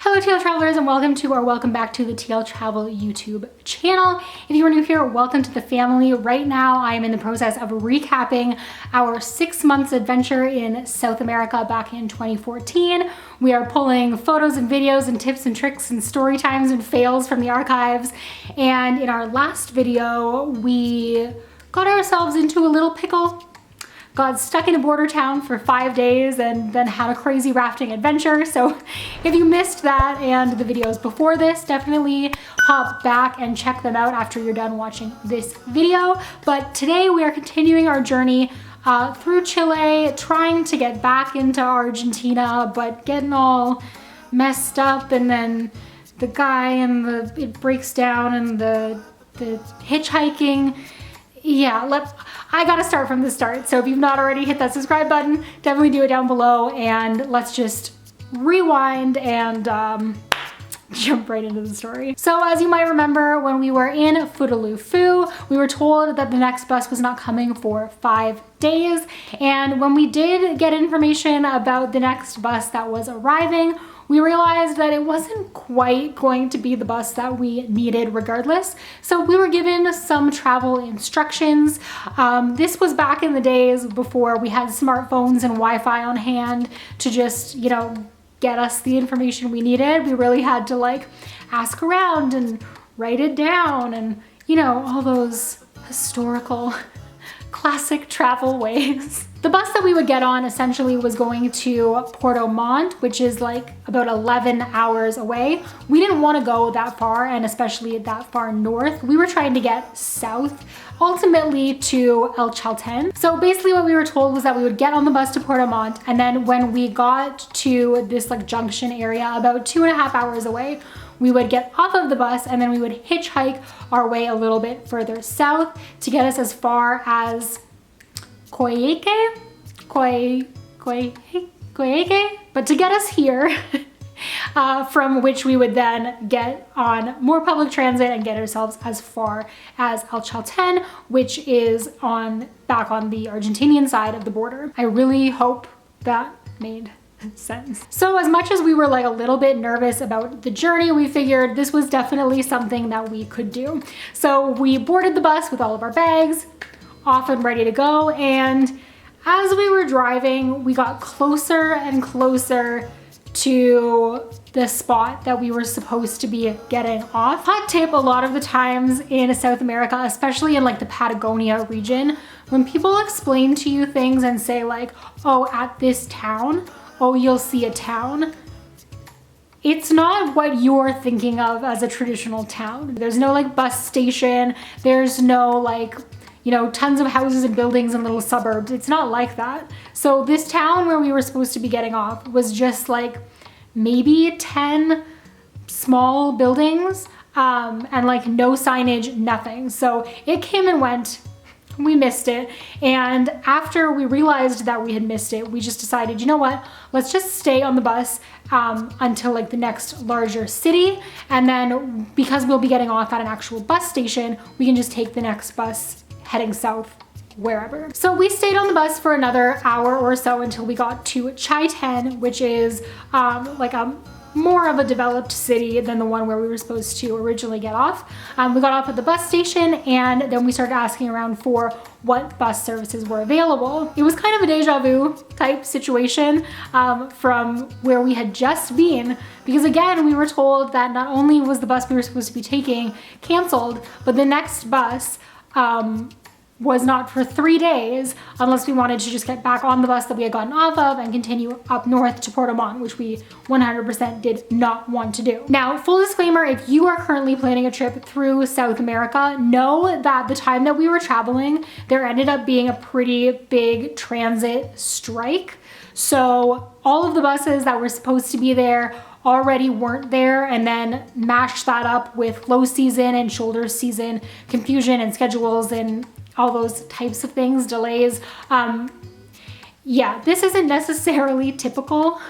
Hello TL Travelers and welcome back to the TL Travel YouTube channel. If you are new here, welcome to the family. Right now I am in the process of recapping our 6 months adventure in South America back in 2014. We are pulling photos and videos and tips and tricks and story times and fails from the archives. And in our last video, we got ourselves into a little pickle. Got stuck in a border town for 5 days and then had a crazy rafting adventure. So if you missed that and the videos before this, definitely hop back and check them out after you're done watching this video. But today we are continuing our journey through Chile, trying to get back into Argentina, but getting all messed up, and then the guy and it breaks down, and the hitchhiking. Yeah, I gotta start from the start. So if you've not already hit that subscribe button, definitely do it down below, and let's just rewind and jump right into the story. So as you might remember, when we were in Futaleufu, we were told that the next bus was not coming for 5 days. And when we did get information about the next bus that was arriving, we realized that it wasn't quite going to be the bus that we needed regardless. So we were given some travel instructions. This was back in the days before we had smartphones and Wi-Fi on hand to just, get us the information we needed. We really had to ask around and write it down, and all those historical classic travel ways. The bus that we would get on essentially was going to Puerto Montt, which is about 11 hours away. We didn't want to go that far, and especially that far north. We were trying to get south, ultimately to Chalten. So basically what we were told was that we would get on the bus to Puerto Montt, and then when we got to this junction area about 2.5 hours away, we would get off of the bus, and then we would hitchhike our way a little bit further south to get us as far as Coyhaique, but to get us here, from which we would then get on more public transit and get ourselves as far as Chalten, which is back on the Argentinian side of the border. I really hope that made sense. So as much as we were a little bit nervous about the journey, we figured this was definitely something that we could do. So we boarded the bus with all of our bags, off and ready to go, and as we were driving, we got closer and closer to the spot that we were supposed to be getting off. Hot tip: a lot of the times in South America, especially in the Patagonia region, when people explain to you things and say oh, at this town, oh, you'll see a town, it's not what you're thinking of as a traditional town. There's no bus station, there's no tons of houses and buildings and little suburbs. It's not like that. So this town where we were supposed to be getting off was just maybe 10 small buildings, and no signage, nothing. So it came and went. We missed it, and after we realized that we had missed it, we just decided, let's just stay on the bus until the next larger city, and then because we'll be getting off at an actual bus station, we can just take the next bus heading south wherever. So we stayed on the bus for another hour or so until we got to Chalten, which is a more of a developed city than the one where we were supposed to originally get off. We got off at the bus station, and then we started asking around for what bus services were available. It was kind of a deja vu type situation from where we had just been, because again, we were told that not only was the bus we were supposed to be taking canceled, but the next bus was not for 3 days unless we wanted to just get back on the bus that we had gotten off of and continue up north to Puerto Montt, which we 100% did not want to do. Now, full disclaimer, if you are currently planning a trip through South America, know that the time that we were traveling, there ended up being a pretty big transit strike. So all of the buses that were supposed to be there already weren't there, and then mash that up with low season and shoulder season confusion and schedules and all those types of things, delays. Yeah, this isn't necessarily typical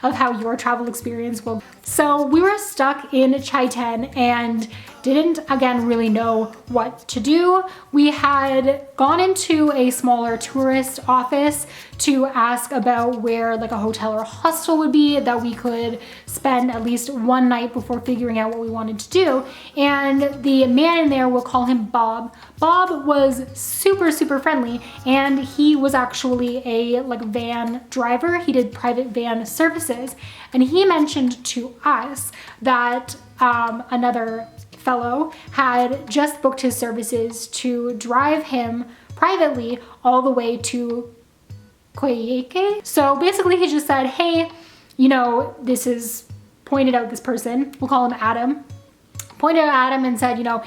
of how your travel experience will. So we were stuck in Chalten and didn't, again, really know what to do. We had gone into a smaller tourist office to ask about where like a hotel or a hostel would be that we could spend at least one night before figuring out what we wanted to do. And the man in there, we'll call him Bob. Bob was super, super friendly, and he was actually a like van driver. He did private van services, and he mentioned to us that another fellow had just booked his services to drive him privately all the way to Coyhaique. So basically he just said, hey, you know, this is, pointed out this person, we'll call him Adam, pointed out Adam and said, you know,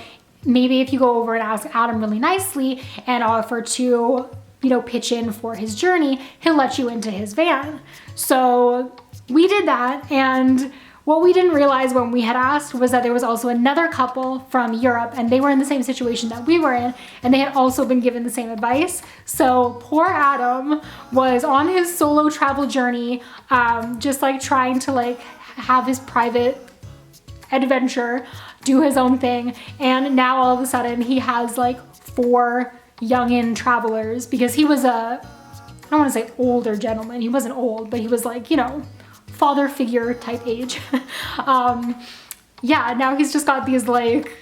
maybe if you go over and ask Adam really nicely and offer to, you know, pitch in for his journey, he'll let you into his van. So we did that, and what we didn't realize when we had asked was that there was also another couple from Europe, and they were in the same situation that we were in, and they had also been given the same advice. So poor Adam was on his solo travel journey, just like trying to like have his private adventure, do his own thing, and now all of a sudden he has like 4 youngin' travelers, because he was a, I don't want to say older gentleman, he wasn't old, but he was like, you know, father figure type age. Yeah, now he's just got these like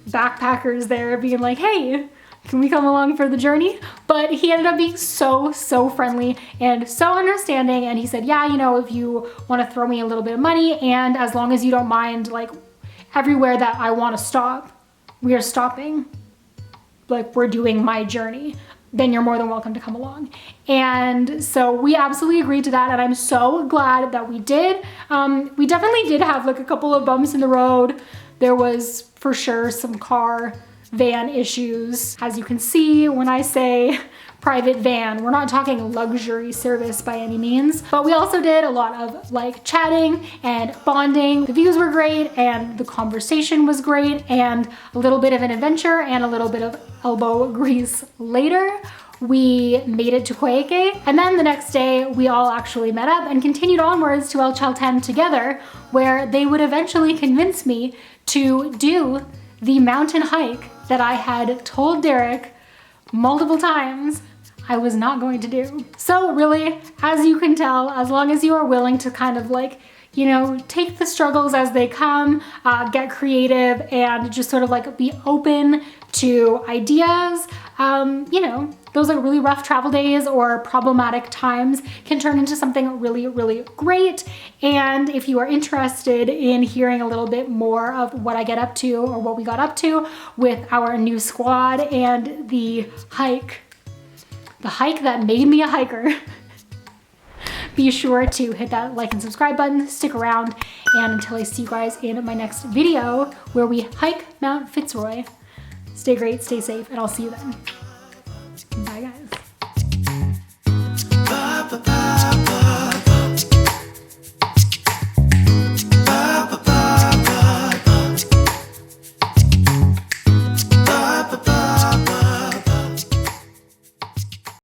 backpackers there being like, hey, can we come along for the journey? But he ended up being so friendly and so understanding, and he said, yeah, you know, if you want to throw me a little bit of money, and as long as you don't mind like everywhere that I want to stop, we are stopping, like we're doing my journey, then you're more than welcome to come along. And so we absolutely agreed to that, and I'm so glad that we did. We definitely did have like a couple of bumps in the road. There was for sure some car van issues. As you can see, when I say private van, we're not talking luxury service by any means, but we also did a lot of like chatting and bonding. The views were great, and the conversation was great, and a little bit of an adventure and a little bit of elbow grease later, we made it to Coyhaique. And then the next day we all actually met up and continued onwards to El Chalten together, where they would eventually convince me to do the mountain hike that I had told Derek multiple times I was not going to do. So really, as you can tell, as long as you are willing to kind of like, you know, take the struggles as they come, get creative, and just sort of like be open to ideas, you know, those like really rough travel days or problematic times can turn into something really great. And if you are interested in hearing a little bit more of what I get up to, or what we got up to with our new squad and the hike that made me a hiker, be sure to hit that like and subscribe button, stick around, and until I see you guys in my next video where we hike Mount Fitzroy, stay great, stay safe, and I'll see you then.